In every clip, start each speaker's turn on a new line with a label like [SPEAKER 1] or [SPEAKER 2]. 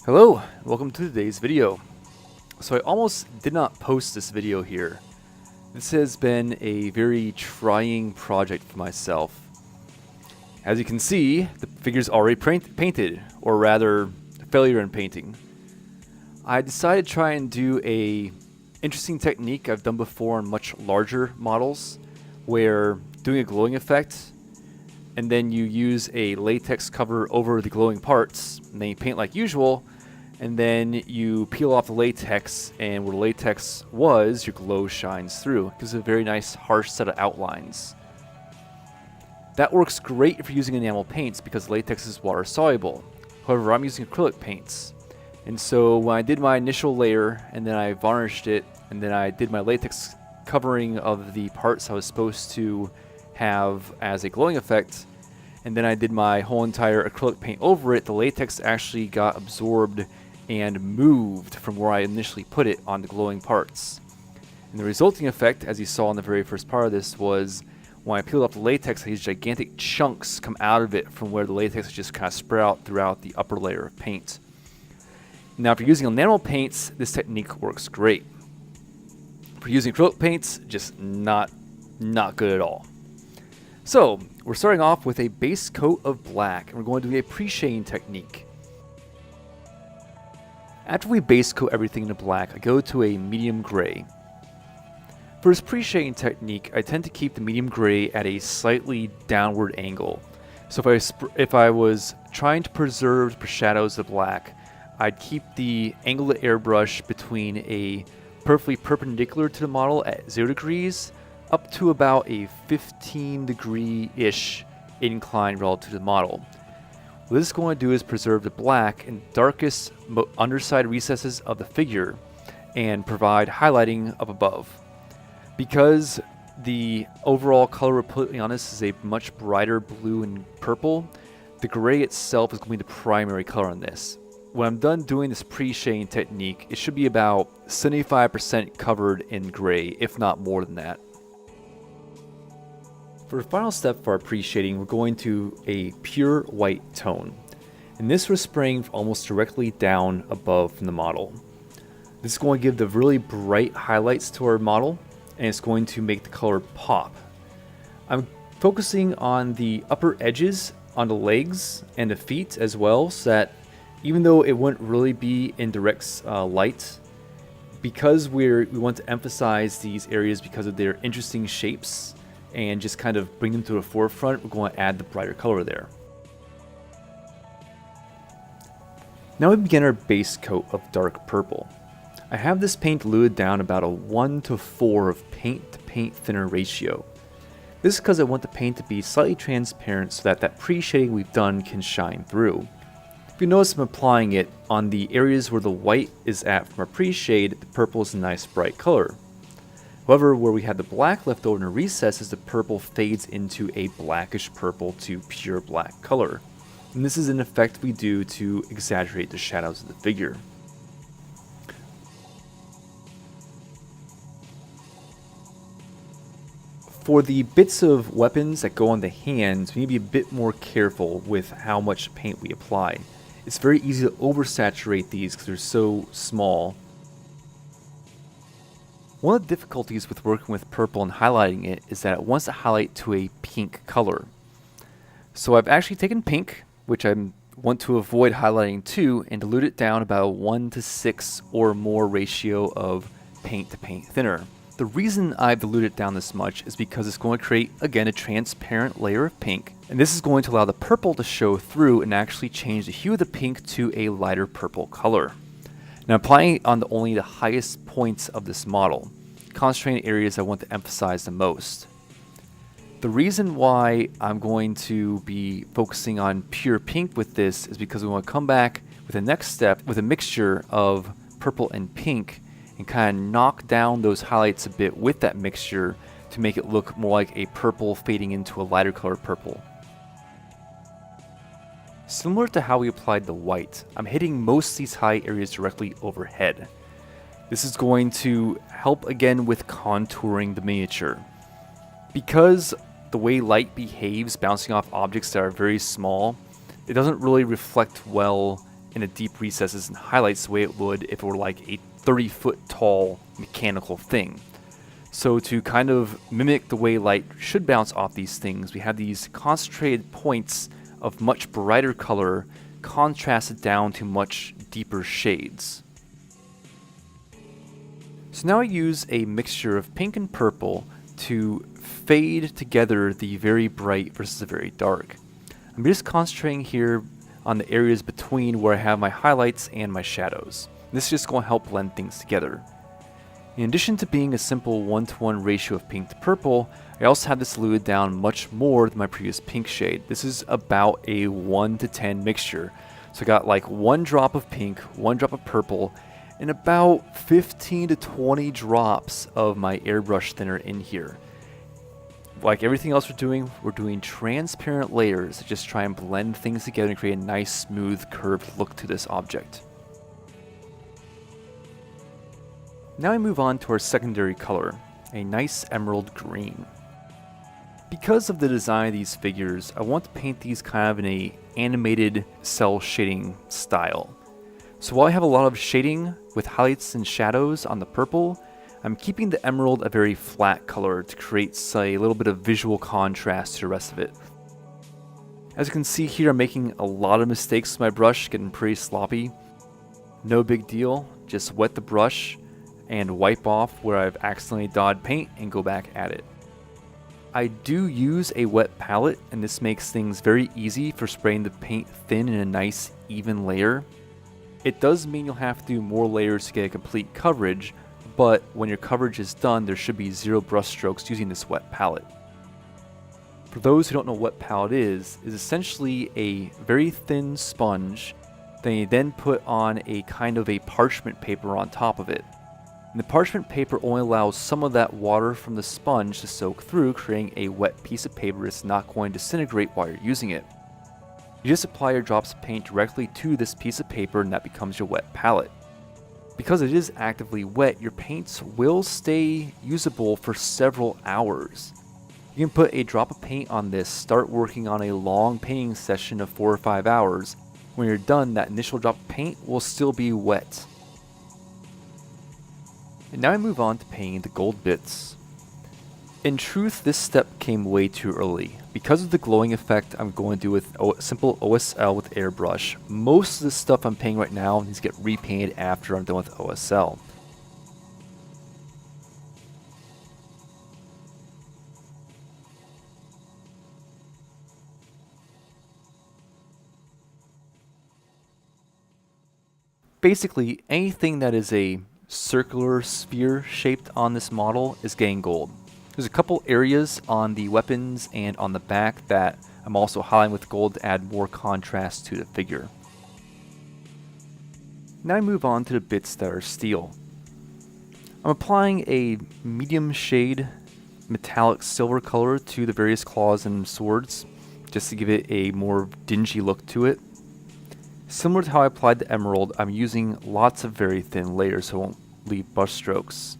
[SPEAKER 1] Hello, welcome to today's video. So I almost did not post this video here. This has been a very trying project for myself. As you can see, the figure's already painted, or rather, failure in painting. I decided to try and do a interesting technique I've done before on much larger models, where doing a glowing effect, and then you use a latex cover over the glowing parts, and then you paint like usual, and then you peel off the latex, and where the latex was, your glow shines through. It gives a very nice harsh set of outlines. That works great if you're using enamel paints because latex is water soluble. However, I'm using acrylic paints. And so when I did my initial layer, and then I varnished it, and then I did my latex covering of the parts I was supposed to have as a glowing effect, and then I did my whole entire acrylic paint over it, the latex actually got absorbed and moved from where I initially put it on the glowing parts. And the resulting effect, as you saw in the very first part of this, was when I peeled off the latex, these gigantic chunks come out of it from where the latex just kind of spread out throughout the upper layer of paint. Now, if you're using enamel paints, this technique works great. If you're using acrylic paints, just not good at all. So, we're starting off with a base coat of black, and we're going to do a pre-shading technique. After we base coat everything into black, I go to a medium gray. For this pre-shading technique, I tend to keep the medium gray at a slightly downward angle. So if I was trying to preserve the shadows of black, I'd keep the angle of the airbrush between a perfectly perpendicular to the model at 0 degrees up to about a 15-degree-ish incline relative to the model. What this is going to do is preserve the black and darkest underside recesses of the figure and provide highlighting up above. Because the overall color we're putting on this is a much brighter blue and purple, the gray itself is going to be the primary color on this. When I'm done doing this pre-shading technique, it should be about 75% covered in gray, if not more than that. For the final step for our pre-shading, we're going to a pure white tone. And this we're spraying almost directly down above from the model. This is going to give the really bright highlights to our model, and it's going to make the color pop. I'm focusing on the upper edges, on the legs and the feet as well, so that even though it wouldn't really be in direct light, because we want to emphasize these areas because of their interesting shapes and just kind of bring them to the forefront, we're going to add the brighter color there. Now we begin our base coat of dark purple. I have this paint diluted down about a 1:4 of paint to paint thinner ratio. This is because I want the paint to be slightly transparent so that that pre-shading we've done can shine through. If you notice, I'm applying it on the areas where the white is at from our pre-shade, the purple is a nice bright color. However, where we have the black left over in the recesses, the purple fades into a blackish purple to pure black color. And this is an effect we do to exaggerate the shadows of the figure. For the bits of weapons that go on the hands, we need to be a bit more careful with how much paint we apply. It's very easy to oversaturate these because they're so small. One of the difficulties with working with purple and highlighting it is that it wants to highlight to a pink color. So I've actually taken pink, which I want to avoid highlighting to, and dilute it down about a 1:6 or more ratio of paint to paint thinner. The reason I've diluted it down this much is because it's going to create, again, a transparent layer of pink, and this is going to allow the purple to show through and actually change the hue of the pink to a lighter purple color. Now, applying it on only the highest points of this model, concentrating areas I want to emphasize the most. The reason why I'm going to be focusing on pure pink with this is because we want to come back with the next step with a mixture of purple and pink and kind of knock down those highlights a bit with that mixture to make it look more like a purple fading into a lighter color purple. Similar to how we applied the white, I'm hitting most of these high areas directly overhead. This is going to help again with contouring the miniature. Because the way light behaves bouncing off objects that are very small, it doesn't really reflect well in the deep recesses and highlights the way it would if it were like a 30-foot tall mechanical thing. So to kind of mimic the way light should bounce off these things, we have these concentrated points of much brighter color contrasted down to much deeper shades. So now I use a mixture of pink and purple to fade together the very bright versus the very dark. I'm just concentrating here on the areas between where I have my highlights and my shadows. This is just going to help blend things together. In addition to being a simple 1-to-1 ratio of pink to purple, I also have this diluted down much more than my previous pink shade. This is about a 1-to-10 mixture. So I got like 1 drop of pink, 1 drop of purple, and about 15 to 20 drops of my airbrush thinner in here. Like everything else we're doing transparent layers to just try and blend things together and create a nice, smooth, curved look to this object. Now we move on to our secondary color, a nice emerald green. Because of the design of these figures, I want to paint these kind of in a animated cell shading style. So while I have a lot of shading with highlights and shadows on the purple, I'm keeping the emerald a very flat color to create, say, a little bit of visual contrast to the rest of it. As you can see here, I'm making a lot of mistakes with my brush, getting pretty sloppy. No big deal, just wet the brush and wipe off where I've accidentally dotted paint and go back at it. I do use a wet palette, and this makes things very easy for spraying the paint thin in a nice even layer. It does mean you'll have to do more layers to get a complete coverage, but when your coverage is done, there should be 0 brush strokes using this wet palette. For those who don't know what palette is essentially a very thin sponge that you then put on a kind of a parchment paper on top of it. And the parchment paper only allows some of that water from the sponge to soak through, creating a wet piece of paper that's not going to disintegrate while you're using it. You just apply your drops of paint directly to this piece of paper and that becomes your wet palette. Because it is actively wet, your paints will stay usable for several hours. You can put a drop of paint on this, start working on a long painting session of 4 or 5 hours. When you're done, that initial drop of paint will still be wet. And now I move on to painting the gold bits. In truth, this step came way too early. Because of the glowing effect I'm going to do with simple OSL with airbrush, most of the stuff I'm painting right now needs to get repainted after I'm done with OSL. Basically, anything that is a circular sphere shaped on this model is getting gold. There's a couple areas on the weapons and on the back that I'm also highlighting with gold to add more contrast to the figure. Now I move on to the bits that are steel. I'm applying a medium shade metallic silver color to the various claws and swords just to give it a more dingy look to it. Similar to how I applied the emerald, I'm using lots of very thin layers so it won't leave brush strokes.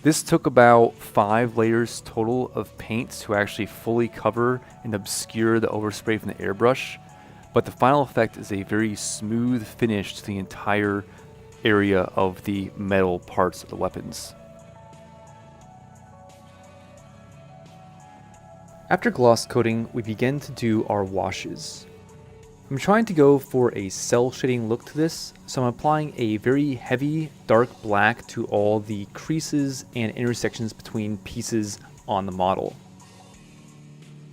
[SPEAKER 1] This took about 5 layers total of paint to actually fully cover and obscure the overspray from the airbrush, but the final effect is a very smooth finish to the entire area of the metal parts of the weapons. After gloss coating, we begin to do our washes. I'm trying to go for a cell shading look to this, so I'm applying a very heavy dark black to all the creases and intersections between pieces on the model.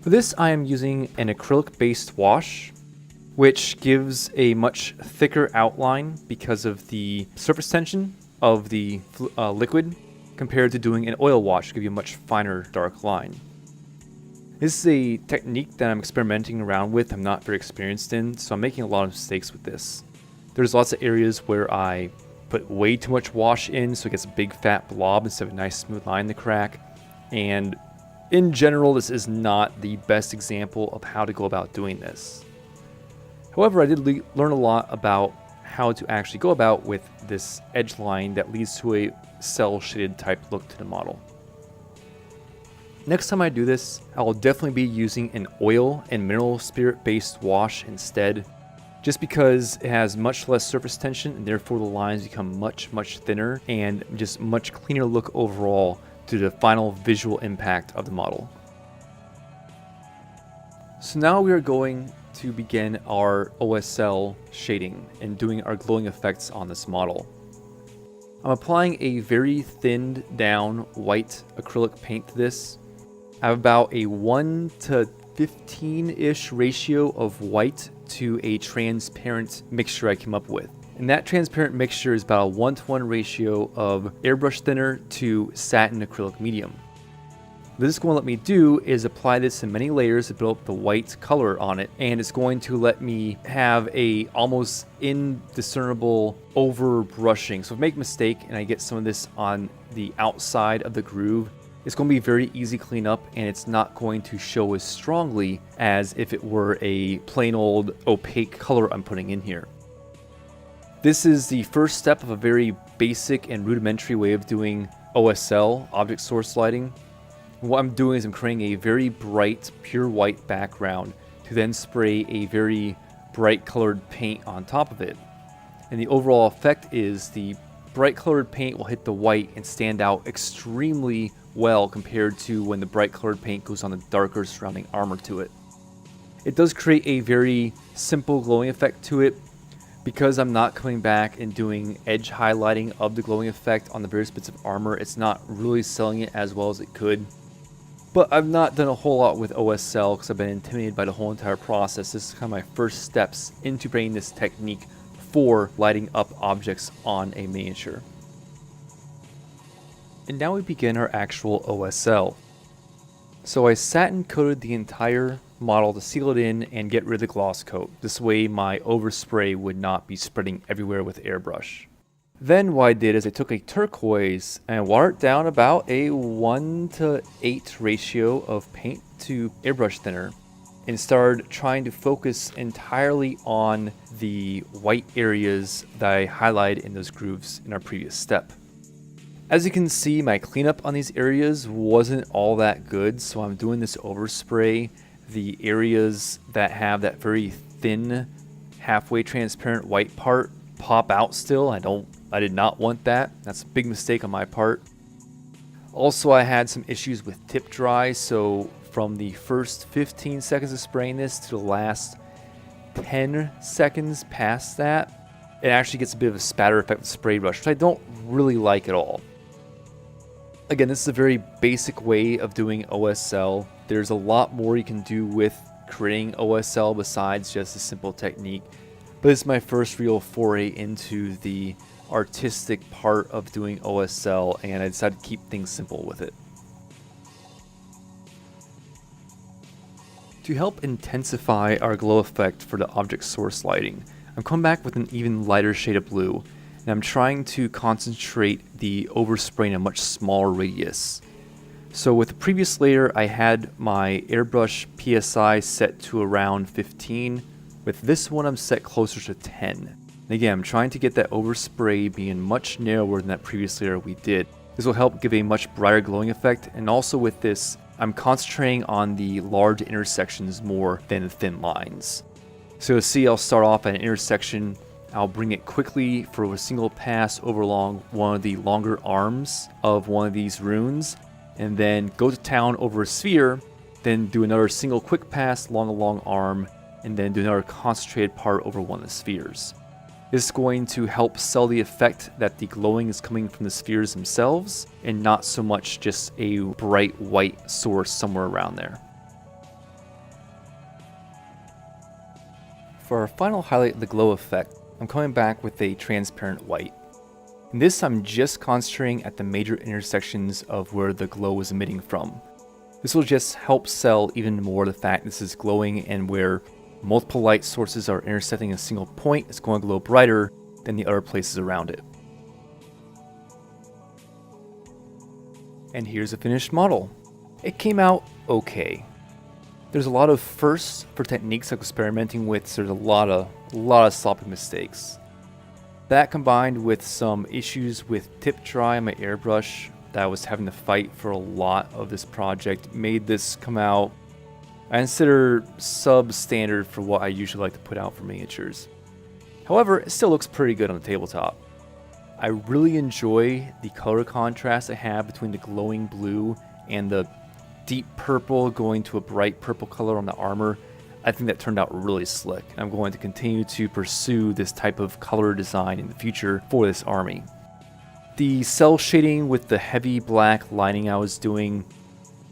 [SPEAKER 1] For this I am using an acrylic based wash, which gives a much thicker outline because of the surface tension of the liquid compared to doing an oil wash to give you a much finer dark line. This is a technique that I'm experimenting around with, I'm not very experienced in, so I'm making a lot of mistakes with this. There's lots of areas where I put way too much wash in so it gets a big fat blob instead of a nice smooth line to crack. And in general, this is not the best example of how to go about doing this. However, I did learn a lot about how to actually go about with this edge line that leads to a cell shaded type look to the model. Next time I do this, I will definitely be using an oil and mineral spirit based wash instead. just because it has much less surface tension and therefore the lines become much thinner and just much cleaner look overall to the final visual impact of the model. So now we are going to begin our OSL shading and doing our glowing effects on this model. I'm applying a very thinned down white acrylic paint to this. I have about a 1 to 15-ish ratio of white to a transparent mixture I came up with. And that transparent mixture is about a 1-to-1 ratio of airbrush thinner to satin acrylic medium. What this is going to let me do is apply this in many layers to build up the white color on it, and it's going to let me have a almost indiscernible over brushing. So if I make a mistake and I get some of this on the outside of the groove, it's going to be very easy to clean up, and it's not going to show as strongly as if it were a plain old opaque color I'm putting in here. This is the first step of a very basic and rudimentary way of doing OSL, object source lighting. What I'm doing is I'm creating a very bright, pure white background to then spray a very bright colored paint on top of it. And the overall effect is the bright colored paint will hit the white and stand out extremely well compared to when the bright colored paint goes on the darker surrounding armor to it. It does create a very simple glowing effect to it. Because I'm not coming back and doing edge highlighting of the glowing effect on the various bits of armor, it's not really selling it as well as it could. But I've not done a whole lot with OSL because I've been intimidated by the whole entire process. This is kind of my first steps into bringing this technique for lighting up objects on a miniature. And now we begin our actual OSL. So I satin coated the entire model to seal it in and get rid of the gloss coat. This way my overspray would not be spreading everywhere with airbrush. Then what I did is I took a turquoise and watered down about a 1 to 8 ratio of paint to airbrush thinner and started trying to focus entirely on the white areas that I highlighted in those grooves in our previous step. As you can see, my cleanup on these areas wasn't all that good, so I'm doing this overspray. The areas that have that very thin, halfway transparent white part pop out still. I did not want that. That's a big mistake on my part. Also, I had some issues with tip dry, so from the first 15 seconds of spraying this to the last 10 seconds past that, it actually gets a bit of a spatter effect with spray brush, which I don't really like at all. Again, this is a very basic way of doing OSL. There's a lot more you can do with creating OSL besides just a simple technique. But this is my first real foray into the artistic part of doing OSL, and I decided to keep things simple with it. To help intensify our glow effect for the object source lighting, I'm coming back with an even lighter shade of blue, and I'm trying to concentrate the overspray in a much smaller radius. So with the previous layer, I had my airbrush PSI set to around 15. With this one, I'm set closer to 10. And again, I'm trying to get that overspray being much narrower than that previous layer we did. This will help give a much brighter glowing effect, and also with this, I'm concentrating on the large intersections more than the thin lines. So you'll see I'll start off at an intersection, I'll bring it quickly for a single pass over along one of the longer arms of one of these runes, and then go to town over a sphere, then do another single quick pass along a long arm, and then do another concentrated part over one of the spheres. This is going to help sell the effect that the glowing is coming from the spheres themselves, and not so much just a bright white source somewhere around there. For our final highlight of the glow effect, I'm coming back with a transparent white. In this, I'm just concentrating at the major intersections of where the glow is emitting from. This will just help sell even more the fact this is glowing, and where multiple light sources are intersecting a single point, it's going to glow brighter than the other places around it. And here's a finished model. It came out okay. There's a lot of firsts for techniques I'm experimenting with, so there's a lot of sloppy mistakes. That combined with some issues with tip dry on my airbrush that I was having to fight for a lot of this project made this come out I consider substandard for what I usually like to put out for miniatures. However, it still looks pretty good on the tabletop. I really enjoy the color contrast I have between the glowing blue and the deep purple going to a bright purple color on the armor. I think that turned out really slick. I'm going to continue to pursue this type of color design in the future for this army. The cell shading with the heavy black lining I was doing,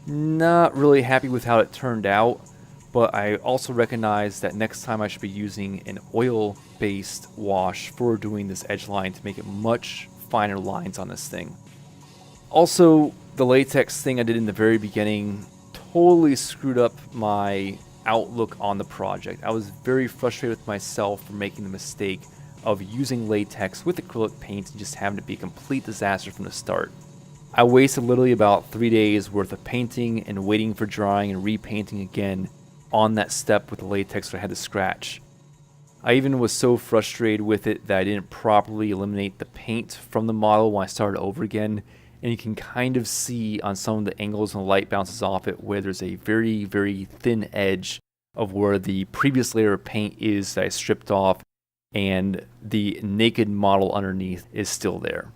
[SPEAKER 1] not really happy with how it turned out, but I also recognize that next time I should be using an oil-based wash for doing this edge line to make it much finer lines on this thing. Also, the latex thing I did in the very beginning totally screwed up my outlook on the project. I was very frustrated with myself for making the mistake of using latex with acrylic paints and just having it be a complete disaster from the start. I wasted literally about 3 days worth of painting and waiting for drying and repainting again on that step with the latex where I had to scratch. I even was so frustrated with it that I didn't properly eliminate the paint from the model when I started over again, and you can kind of see on some of the angles when the light bounces off it where there's a very, very thin edge of where the previous layer of paint is that I stripped off, and the naked model underneath is still there.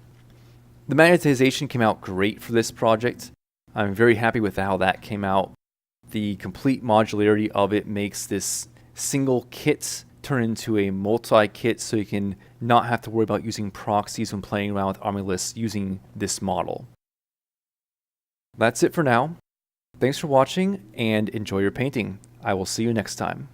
[SPEAKER 1] The magnetization came out great for this project. I'm very happy with how that came out. The complete modularity of it makes this single kit turn into a multi-kit, so you can not have to worry about using proxies when playing around with army lists using this model. That's it for now. Thanks for watching and enjoy your painting. I will see you next time.